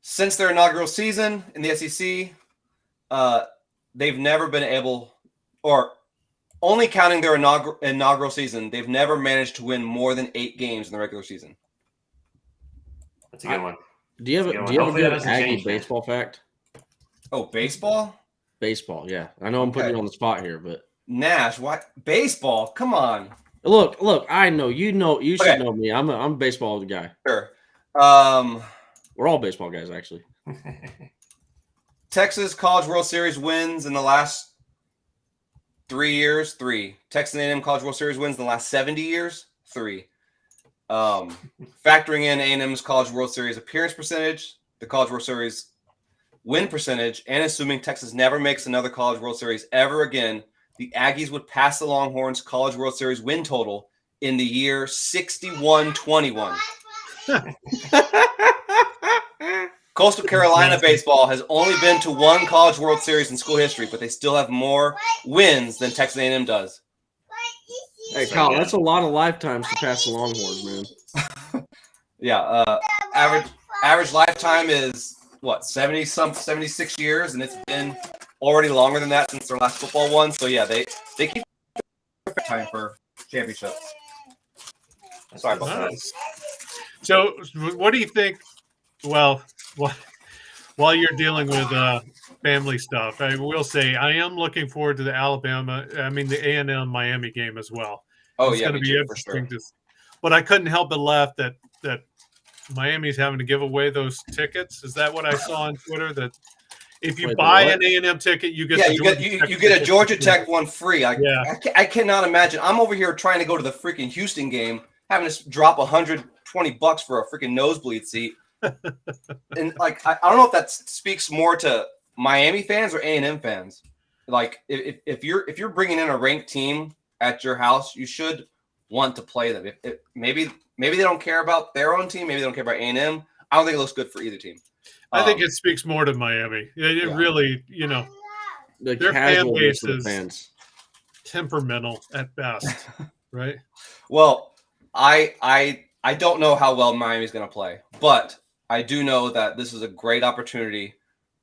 Since their inaugural season in the SEC, they've never been able, or only counting their inaugural season, they've never managed to win more than 8 games in the regular season. That's a good one. Do you have a good Aggie baseball fact? Oh, baseball? Baseball, yeah. I know I'm putting you on the spot here, but Nash, what? Baseball? Come on. Look, I know you should know me. I'm a baseball guy. Sure. We're all baseball guys, actually. Texas College World Series wins in the last 3 years, 3. Texas A&M College World Series wins in the last 70 years, 3. factoring in A&M's College World Series appearance percentage, the College World Series win percentage, and assuming Texas never makes another College World Series ever again, the Aggies would pass the Longhorns' College World Series win total in the year 61-21. Coastal Carolina baseball has only been to one College World Series in school history, but they still have more wins than Texas A&M does. Hey, Kyle, that's a lot of lifetimes to pass the Longhorns, man. Yeah, average lifetime is what, 76 years, and it's been already longer than that since their last football one. So yeah, they keep time for championships. Sorry about that. So, what do you think? Well, while you're dealing with family stuff, I will say I am looking forward to the the A&M Miami game as well. Oh, it's yeah, going to be interesting. Sure. But I couldn't help but laugh that Miami's having to give away those tickets. Is that what I saw on Twitter? That if you buy an A&M ticket, you get you get a Georgia Tech one free. I cannot imagine. I'm over here trying to go to the freaking Houston game, having to drop $120 for a freaking nosebleed seat. And like, I don't know if that speaks more to Miami fans or A&M fans. Like, if you're bringing in a ranked team at your house, you should want to play them. Maybe they don't care about their own team. Maybe they don't care about A&M. I don't think it looks good for either team. I think it speaks more to Miami. It really, the their fan base of the is fans. Temperamental at best, right? Well, I don't know how well Miami's going to play, but I do know that this is a great opportunity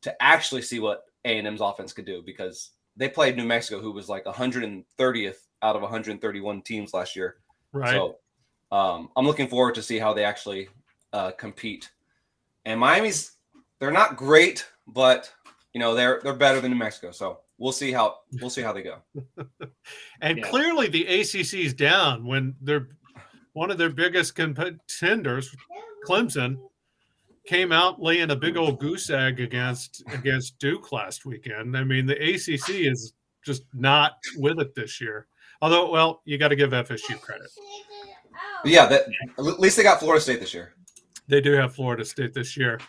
to actually see what A&M's offense could do, because they played New Mexico, who was like 130th out of 131 teams last year. Right. So I'm looking forward to see how they actually compete. And Miami's, they're not great, but they're better than New Mexico. So we'll see how they go. And clearly the ACC is down when one of their biggest contenders, Clemson, came out laying a big old goose egg against Duke last weekend. I mean, the ACC is just not with it this year. Although, well, you got to give FSU credit. Yeah, at least they got Florida State this year. They do have Florida State this year.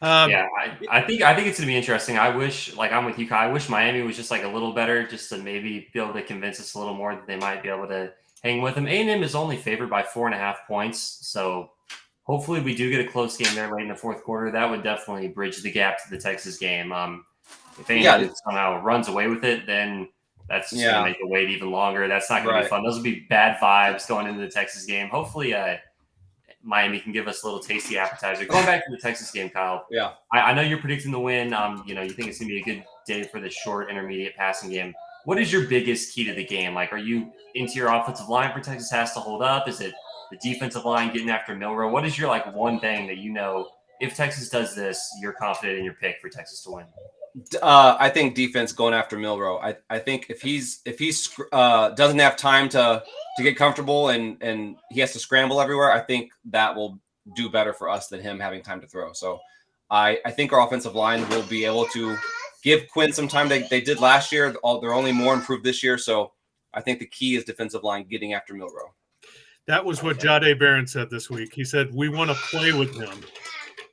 I think it's going to be interesting. I wish, like I'm with you, Kyle, I wish Miami was just like a little better, just to maybe be able to convince us a little more that they might be able to hang with them. A&M is only favored by 4.5 points, so hopefully we do get a close game there late in the fourth quarter. That would definitely bridge the gap to the Texas game. If A&M somehow runs away with it, then that's just going to make the wait even longer. That's not going to be fun. Those would be bad vibes going into the Texas game. Hopefully Miami can give us a little tasty appetizer. Going back to the Texas game, Kyle. Yeah. I know you're predicting the win. You think it's going to be a good day for the short, intermediate passing game. What is your biggest key to the game? Like, are you into your offensive line for Texas has to hold up? Is it the defensive line getting after Milroe? What is your one thing that if Texas does this, you're confident in your pick for Texas to win? I think defense going after Milroe. I think if he's doesn't have time to get comfortable and he has to scramble everywhere, I think that will do better for us than him having time to throw. So I think our offensive line will be able to give Quinn some time. They did last year. They're only more improved this year. So I think the key is defensive line getting after Milroe. That was what Jahdae Barron said this week. He said, we want to play with him,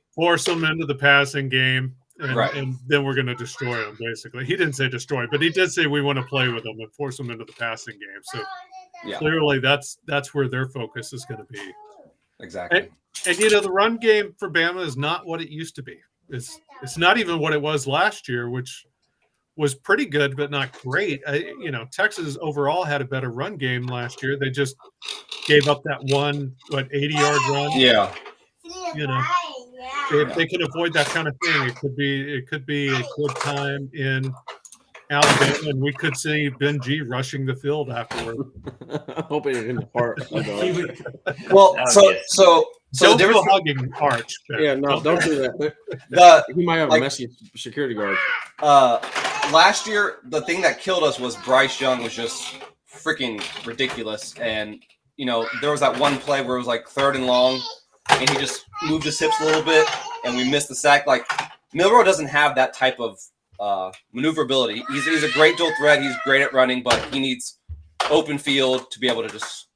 force him into the passing game, and then we're going to destroy him, basically. He didn't say destroy, but he did say we want to play with him and force him into the passing game. So clearly that's where their focus is going to be. Exactly. And the run game for Bama is not what it used to be. It's not even what it was last year, which was pretty good, but not great. Texas overall had a better run game last year. They just gave up that 80-yard run. Yeah. If they can avoid that kind of thing, it could be a good time in Alabama, and we could see Ben G rushing the field afterward. I'm hoping it didn't part. Well, so don't go hugging Arch. Yeah, no, don't do that. He might have a messy security guard. Last year, the thing that killed us was Bryce Young was just freaking ridiculous, and there was that one play where it was like 3rd and long, and he just moved his hips a little bit, and we missed the sack. Like, Milroe doesn't have that type of maneuverability. He's a great dual threat. He's great at running, but he needs open field to be able to just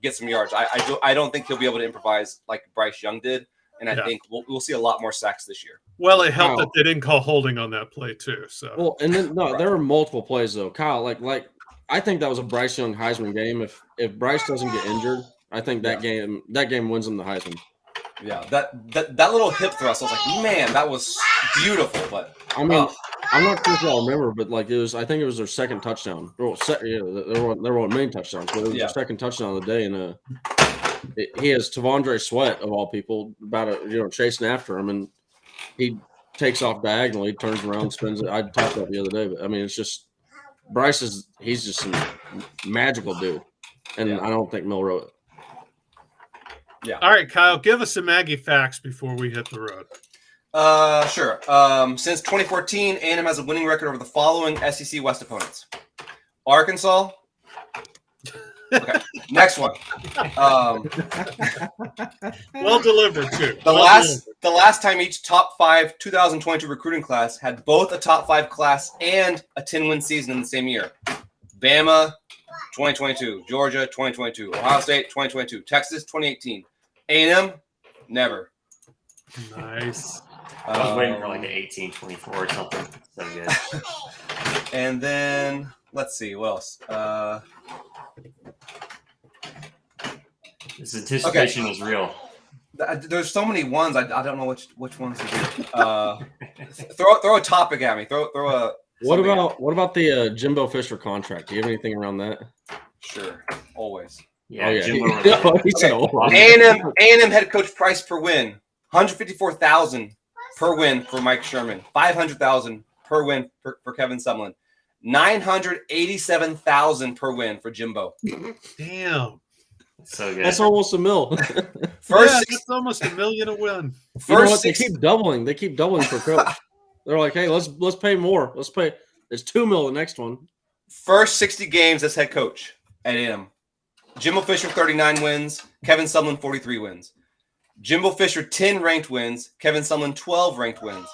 get some yards. I don't think he'll be able to improvise like Bryce Young did, and I think we'll see a lot more sacks this year. Well, it helped that they didn't call holding on that play too. So well, and then there were multiple plays though. Kyle, like I think that was a Bryce Young Heisman game. If Bryce doesn't get injured, I think that game wins him the Heisman. Yeah, that little hip thrust, I was like, man, that was beautiful. But I mean, I'm not sure if y'all remember, but like I think it was their second touchdown. Well, there were main touchdowns, but it was their second touchdown of the day, and he has Tavondre Sweat of all people chasing after him, and he takes off diagonally, turns around, spins it. I talked about it the other day, but I mean, it's just Bryce he's just a magical dude, and I don't think Mill wrote it. Yeah. All right, Kyle, give us some Aggie facts before we hit the road. Sure. Since 2014, A&M has a winning record over the following SEC West opponents: Arkansas. Okay, next one. Well delivered too. The last time each top 5 2022 recruiting class had both a top 5 class and a 10-win season in the same year: Bama 2022, Georgia 2022, Ohio State 2022, Texas 2018. A&M never. Nice. I was waiting for like an 18-24 or something. So good. And then let's see what else. This anticipation is real. There's so many ones. I don't know which ones to do. Throw a topic at me. Throw a. What about the Jimbo Fisher contract? Do you have anything around that? Sure, always. Yeah, Jimbo. A&M head coach price per win: $154,000 per win for Mike Sherman, $500,000 per win for Kevin Sumlin, $987,000 per win for Jimbo. Damn. So good. That's almost $1 million. That's almost $1 million a win. They keep doubling. They keep doubling for coach. They're like, hey, let's pay more. Let's pay. It's $2 million the next one. First 60 games as head coach at A&M. Jimbo Fisher 39 wins. Kevin Sumlin 43 wins. Jimbo Fisher 10 ranked wins. Kevin Sumlin 12 ranked wins.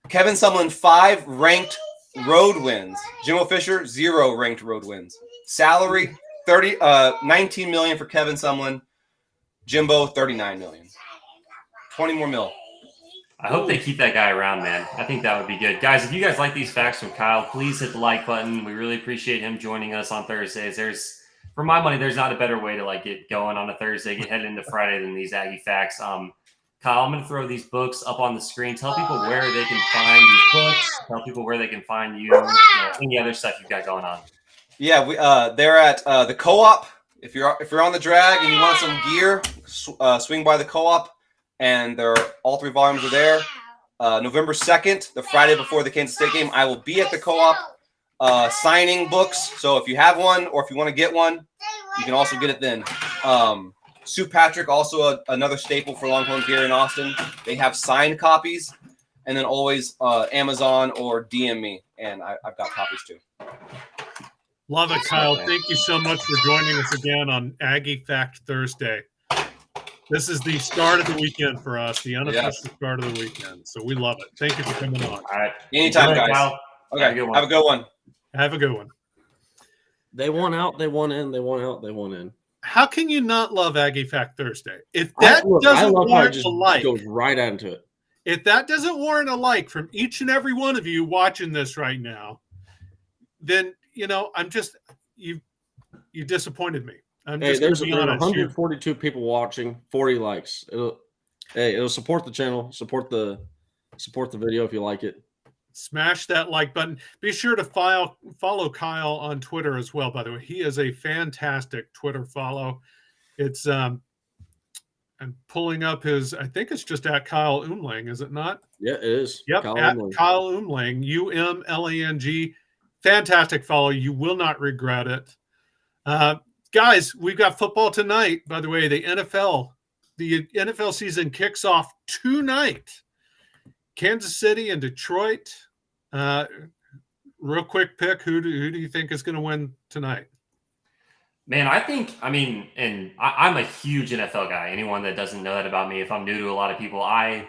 Kevin Sumlin 5 ranked road wins. Jimbo Fisher 0 ranked road wins. Salary 19 million for Kevin Sumlin. Jimbo 39 million. 20 more mil. I hope they keep that guy around, man. I think that would be good. Guys, if you guys like these facts from Kyle, please hit the like button. We really appreciate him joining us on Thursdays. For my money, there's not a better way to get going on a Thursday, get headed into Friday than these Aggie facts. Kyle, I'm going to throw these books up on the screen. Tell people where they can find these books. Tell people where they can find you, any other stuff you've got going on. Yeah, they're at the Co-op. If you're on the drag and you want some gear, swing by the Co-op, and all 3 volumes are there. November 2nd, the Friday before the Kansas State game, I will be at the Co-op signing books. So if you have one or if you want to get one, you can also get it then. Sue Patrick, also another staple for Longhorn gear in Austin. They have signed copies, and then always Amazon or DM me, and I've got copies too. Love it, Kyle. Thank you so much for joining us again on Aggie Fact Thursday. This is the start of the weekend for us, the unofficial start of the weekend. So we love it. Thank you for coming on. All right. Anytime, guys. Kyle. Okay. Have a good one. Have a good one. They won out, they won in, they won out, they won in. How can you not love Aggie Fact Thursday? If that doesn't warrant a like, goes right into it. If that doesn't warrant a like from each and every one of you watching this right now, then I'm just you disappointed me. There's 142 people watching, 40 likes. It'll support the channel, support the video if you like it. Smash that like button. Be sure to follow Kyle on Twitter as well. By the way, he is a fantastic Twitter follow. It's I'm pulling up his. I think it's just at Kyle Umlang, is it not? Yeah, it is. Yep, at Kyle Umlang, UMLANG. Fantastic follow. You will not regret it. Guys, we've got football tonight. By the way, the NFL season kicks off tonight. Kansas City and Detroit. Real quick pick. Who do you think is going to win tonight? Man, I'm a huge NFL guy. Anyone that doesn't know that about me, if I'm new to a lot of people, I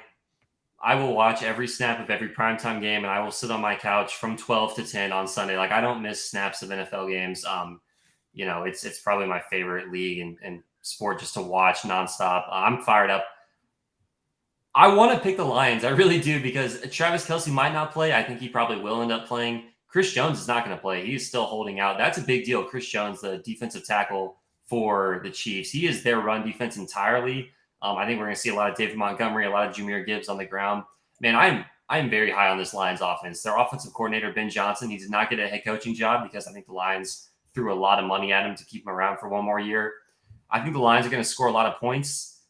will watch every snap of every primetime game, and I will sit on my couch from 12 to 10 on Sunday. I don't miss snaps of NFL games. it's probably my favorite league and sport just to watch nonstop. I'm fired up. I want to pick the Lions. I really do, because Travis Kelce might not play. I think he probably will end up playing. Chris Jones is not going to play. He's still holding out. That's a big deal. Chris Jones, the defensive tackle for the Chiefs, he is their run defense entirely. I think we're going to see a lot of David Montgomery, a lot of Jahmyr Gibbs on the ground. Man, I'm very high on this Lions offense. Their offensive coordinator, Ben Johnson, he did not get a head coaching job because I think the Lions threw a lot of money at him to keep him around for one more year. I think the Lions are going to score a lot of points.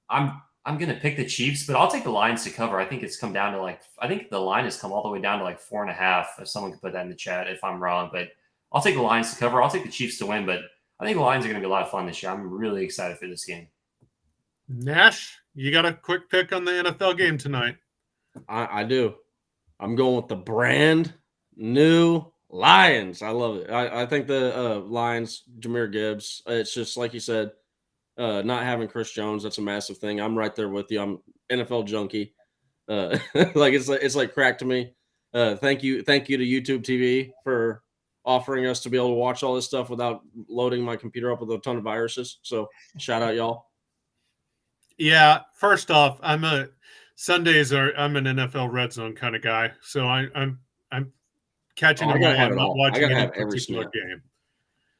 I'm going to pick the Chiefs, but I'll take the Lions to cover. I think it's come down to I think the line has come all the way down to 4.5. If someone could put that in the chat if I'm wrong, but I'll take the Lions to cover. I'll take the Chiefs to win, but I think the Lions are going to be a lot of fun this year. I'm really excited for this game. Nash, you got a quick pick on the NFL game tonight? I do. I'm going with the brand new Lions. I love it. I think the Lions, Jahmyr Gibbs, it's just like you said, not having Chris Jones, that's a massive thing. I'm right there with you. I'm NFL junkie. It's like crack to me. Thank you to YouTube TV for offering us to be able to watch all this stuff without loading my computer up with a ton of viruses. So shout out, y'all. Yeah, first off, I'm an NFL red zone kind of guy, so I'm catching them all. I'm not watching any particular game.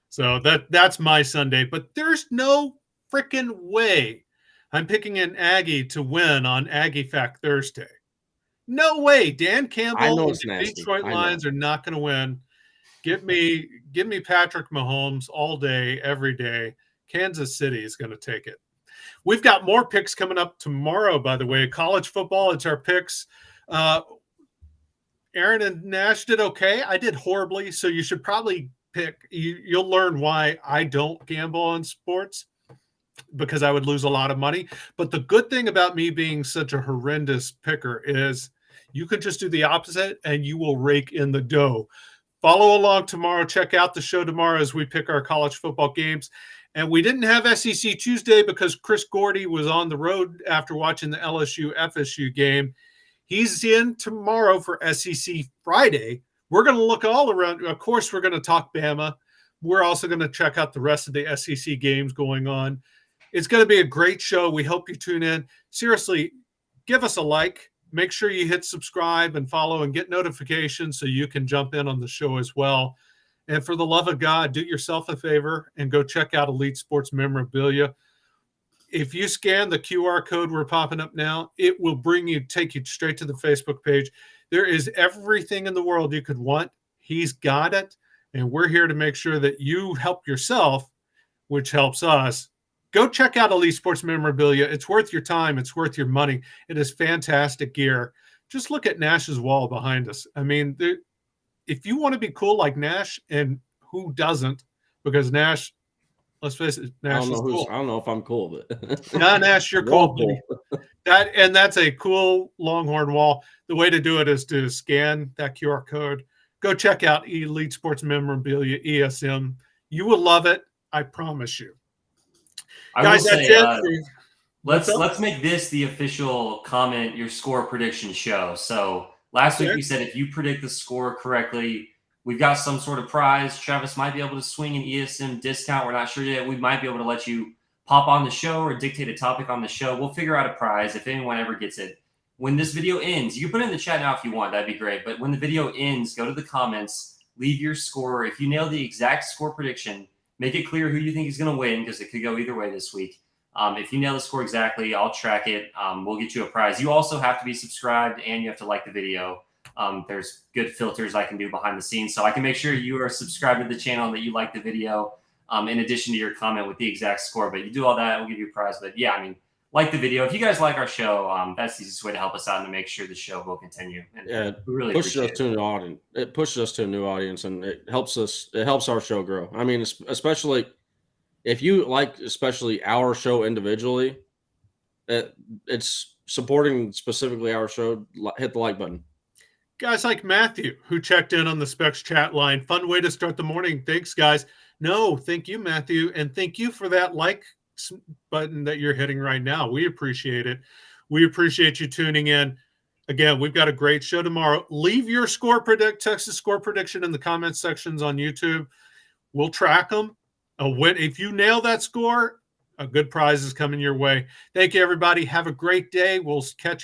So that's my Sunday. But there's no freaking way I'm picking an Aggie to win on Aggie Fact Thursday. No way. Dan Campbell and the Detroit Lions are not going to win. Give me Patrick Mahomes all day, every day. Kansas City is going to take it. We've got more picks coming up tomorrow, by the way. College football, it's our picks. Aaron and Nash did okay. I did horribly, so you should probably pick. You'll learn why I don't gamble on sports, because I would lose a lot of money. But the good thing about me being such a horrendous picker is you can just do the opposite and you will rake in the dough. Follow along tomorrow. Check out the show tomorrow as we pick our college football games. And we didn't have SEC Tuesday because Chris Gordy was on the road after watching the LSU-FSU game. He's in tomorrow for SEC Friday. We're going to look all around. Of course, we're going to talk Bama. We're also going to check out the rest of the SEC games going on. It's going to be a great show. We hope you tune in. Seriously, give us a like. Make sure you hit subscribe and follow and get notifications so you can jump in on the show as well. And for the love of God, do yourself a favor and go check out Elite Sports Memorabilia. If you scan the QR code we're popping up now, it will take you straight to the Facebook page. There is everything in the world you could want. He's got it. And we're here to make sure that you help yourself, which helps us. Go check out Elite Sports Memorabilia. It's worth your time. It's worth your money. It is fantastic gear. Just look at Nash's wall behind us. I mean, if you want to be cool like Nash, and who doesn't, because Nash, let's face it, Nash is cool. I don't know if I'm cool, but nah, Nash, you're cool. That's a cool Longhorn wall. The way to do it is to scan that QR code. Go check out Elite Sports Memorabilia, ESM. You will love it. I promise you. Guys, that's it. Let's make this the official comment your score prediction show. So last week we said if you predict the score correctly, we've got some sort of prize. Travis might be able to swing an ESM discount. We're not sure yet. We might be able to let you pop on the show or dictate a topic on the show. We'll figure out a prize if anyone ever gets it. When this video ends, you can put it in the chat now if you want. That'd be great. But when the video ends, go to the comments, leave your score. If you nail the exact score prediction, make it clear who you think is going to win, because it could go either way this week. If you nail the score exactly, I'll track it. We'll get you a prize. You also have to be subscribed and you have to like the video. There's good filters I can do behind the scenes, so I can make sure you are subscribed to the channel and that you like the video, in addition to your comment with the exact score. But you do all that, we'll give you a prize. But yeah, I mean, like the video. If you guys like our show, that's the easiest way to help us out and to make sure the show will continue. And yeah, we really pushes us to a new audience. It pushes us to a new audience, and it helps us. It helps our show grow. I mean, especially if you like, especially our show individually, it's supporting specifically our show. Hit the like button. Guys like Matthew, who checked in on the Specs chat line. Fun way to start the morning. Thanks, guys. No, thank you, Matthew. And thank you for that like button that you're hitting right now. We appreciate it. We appreciate you tuning in. Again, we've got a great show tomorrow. Leave your Texas score prediction in the comment sections on YouTube. We'll track them. A win. If you nail that score, a good prize is coming your way. Thank you, everybody. Have a great day. We'll catch